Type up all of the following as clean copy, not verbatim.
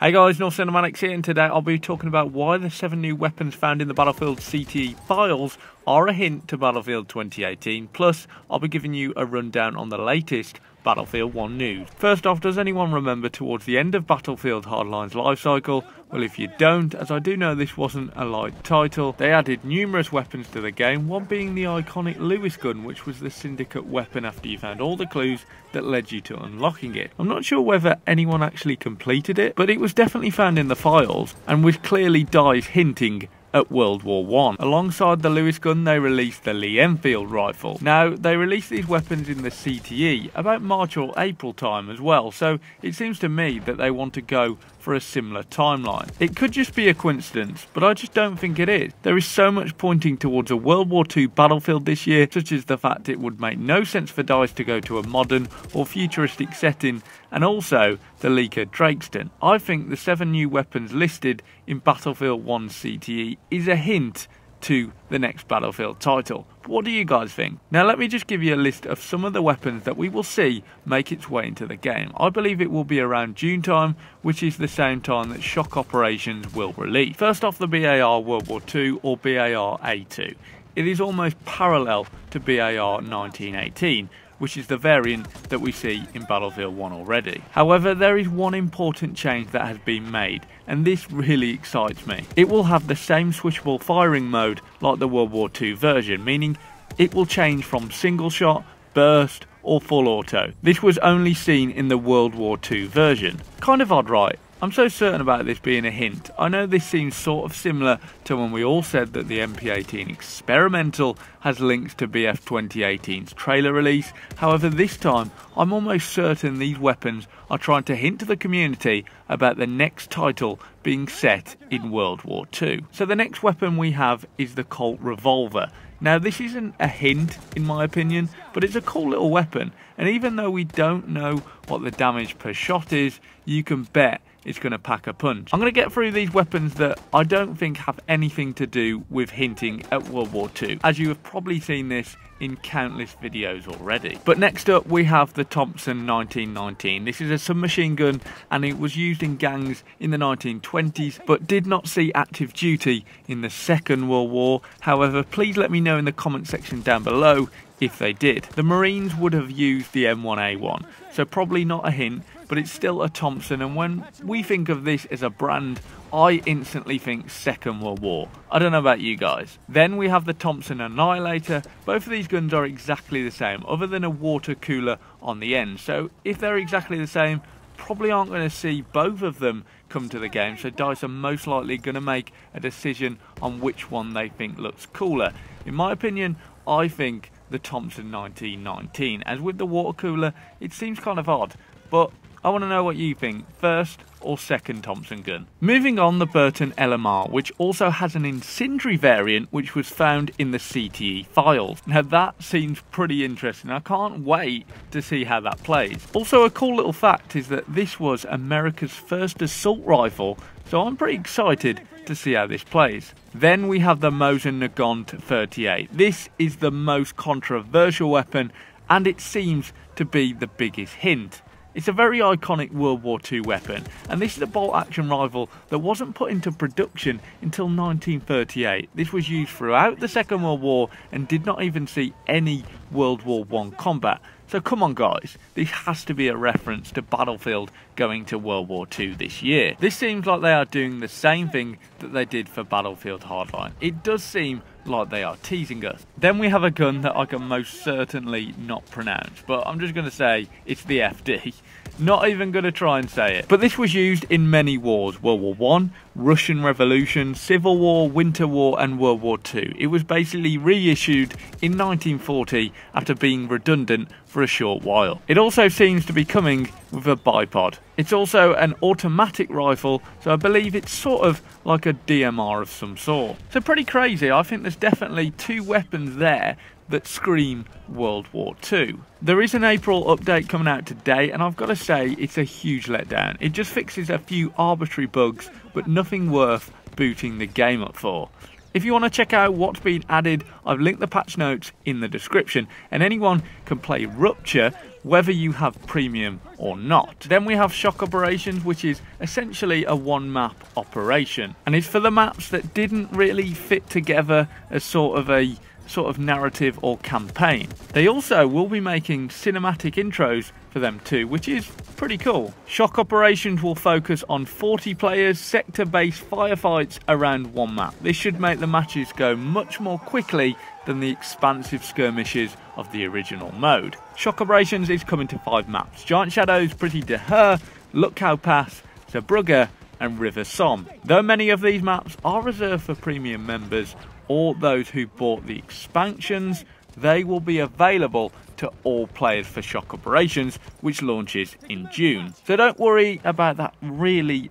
Hey guys, North Cinematics here, and today I'll be talking about why the 7 new weapons found in the Battlefield CTE files are a hint to Battlefield 2018, plus I'll be giving you a rundown on the latest Battlefield 1 news. First off, does anyone remember towards the end of Battlefield Hardline's lifecycle? Well, if you don't, as I do know this wasn't a light title, they added numerous weapons to the game, one being the iconic Lewis gun, which was the Syndicate weapon after you found all the clues that led you to unlocking it. I'm not sure whether anyone actually completed it, but it was definitely found in the files, and was clearly DICE hinting at World War I. Alongside the Lewis gun, they released the Lee Enfield rifle. Now, they released these weapons in the CTE about March or April time as well, so it seems to me that they want to go for a similar timeline. It could just be a coincidence, but I just don't think it is. There is so much pointing towards a World War II battlefield this year, such as the fact it would make no sense for DICE to go to a modern or futuristic setting, and also the leaker Drakeston. I think the 7 new weapons listed in Battlefield 1 CTE is a hint to the next Battlefield title. But what do you guys think? Now let me just give you a list of some of the weapons that we will see make its way into the game. I believe it will be around June time, which is the same time that Shock Operations will release. First off, the BAR World War II or BAR A2. It is almost parallel to BAR 1918, which is the variant that we see in Battlefield 1 already. However, there is one important change that has been made, and this really excites me. It will have the same switchable firing mode like the World War II version, meaning it will change from single shot, burst, or full auto. This was only seen in the World War II version. Kind of odd, right? I'm so certain about this being a hint. I know this seems sort of similar to when we all said that the MP18 Experimental has links to BF 2018's trailer release. However, this time I'm almost certain these weapons are trying to hint to the community about the next title being set in World War II. So the next weapon we have is the Colt Revolver. Now this isn't a hint in my opinion, but it's a cool little weapon, and even though we don't know what the damage per shot is, you can bet it's going to pack a punch. I'm going to get through these weapons that I don't think have anything to do with hinting at World War II, as you have probably seen this in countless videos already. But next up we have the Thompson 1919. This is a submachine gun, and it was used in gangs in the 1920s but did not see active duty in the Second World War. However, please let me know in the comment section down below if they did. The Marines would have used the M1A1, so probably not a hint, but it's still a Thompson, and when we think of this as a brand, I instantly think Second World War. I don't know about you guys. Then we have the Thompson Annihilator. Both of these guns are exactly the same, other than a water cooler on the end. So if they're exactly the same, probably aren't going to see both of them come to the game, so DICE are most likely going to make a decision on which one they think looks cooler. In my opinion, I think the Thompson 1919, as with the water cooler, it seems kind of odd, but I want to know what you think, first or second Thompson gun. Moving on, the Burton LMR, which also has an incendiary variant which was found in the CTE files. Now that seems pretty interesting. I can't wait to see how that plays. Also, a cool little fact is that this was America's first assault rifle, so I'm pretty excited to see how this plays. Then we have the Mosin Nagant 38. This is the most controversial weapon, and it seems to be the biggest hint. It's a very iconic World War II weapon, and this is a bolt-action rifle that wasn't put into production until 1938. This was used throughout the Second World War and did not even see any World War I combat. So come on guys, this has to be a reference to Battlefield going to World War II this year. This seems like they are doing the same thing that they did for Battlefield Hardline. It does seem like they are teasing us. Then we have a gun that I can most certainly not pronounce, but I'm just going to say it's the FD. Not even going to try and say it. But this was used in many wars: World War I, Russian Revolution, Civil War, Winter War, and World War II. It was basically reissued in 1940 after being redundant for a short while. It also seems to be coming with a bipod. It's also an automatic rifle, so I believe it's sort of like a DMR of some sort. So pretty crazy. I think there's definitely 2 weapons there that scream World War II. There is an April update coming out today, and I've got to say it's a huge letdown. It just fixes a few arbitrary bugs, but nothing worth booting the game up for. If you want to check out what's been added, I've linked the patch notes in the description, and anyone can play Rupture, whether you have premium or not. Then we have shock operations, which is essentially a one map operation, and it's for the maps that didn't really fit together as sort of narrative or campaign. They also will be making cinematic intros for them too, which is pretty cool. Shock operations will focus on 40 players, sector-based firefights around one map. This should make the matches go much more quickly than the expansive skirmishes of the original mode. Shock operations is coming to 5 maps: Giant Shadows, Pretty de Her, Lutkow Pass, Zeebrugge and River Somme. Though many of these maps are reserved for premium members or those who bought the expansions, they will be available to all players for shock operations, which launches in June. So don't worry about that really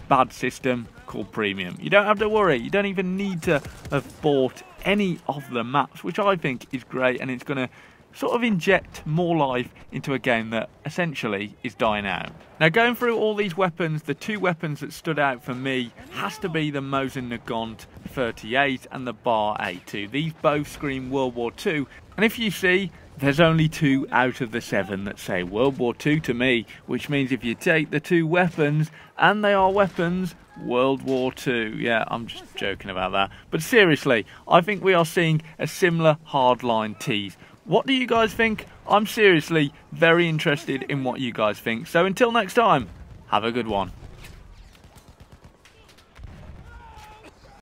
bad system called premium. You don't have to worry. You don't even need to have bought any of the maps, which I think is great, and it's going to sort of inject more life into a game that essentially is dying out. Now, going through all these weapons, the 2 weapons that stood out for me has to be the Mosin Nagant 38 and the Bar A2. These both scream World War II, and if you see, there's only 2 out of the 7 that say World War II to me, which means if you take the 2 weapons, and they are weapons, World War II. Yeah, I'm just joking about that. But seriously, I think we are seeing a similar hardline tease. What do you guys think? I'm seriously very interested in what you guys think. So until next time, have a good one.